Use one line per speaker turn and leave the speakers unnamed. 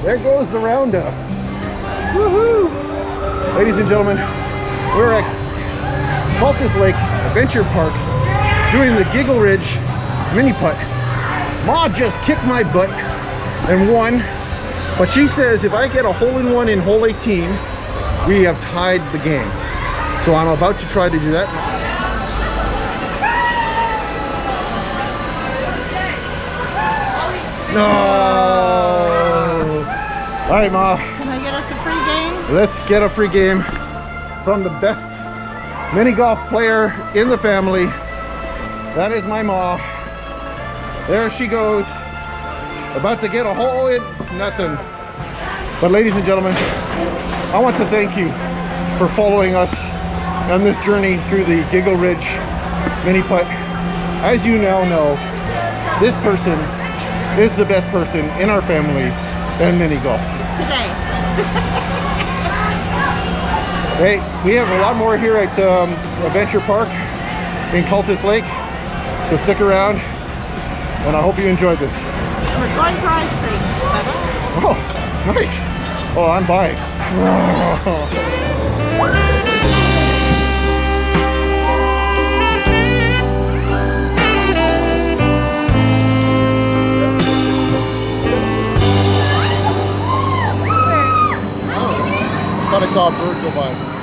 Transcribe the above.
There goes the roundup. Woohoo! Ladies and gentlemen, we're at Cultus Lake Adventure Park doing the Giggle Ridge mini putt. Ma just kicked my butt and won, but she says if I get a hole-in-one in hole 18, we have tied the game. So I'm about to try to do that. No! All right, Ma.
Can I get us a free game?
Let's get a free game from the best mini golf player in the family. That is my Ma. There she goes. About to get a hole in nothing. But ladies and gentlemen, I want to thank you for following us on this journey through the Giggle Ridge mini putt. As you now know, this person is the best person in our family and mini golf.
Today.
Hey, we have a lot more here at Adventure Park in Cultus Lake, so stick around, and I hope you enjoyed this.
We're going for ice cream. Bye-bye.
Oh, nice. Oh, I'm buying. I thought I saw a bird go by.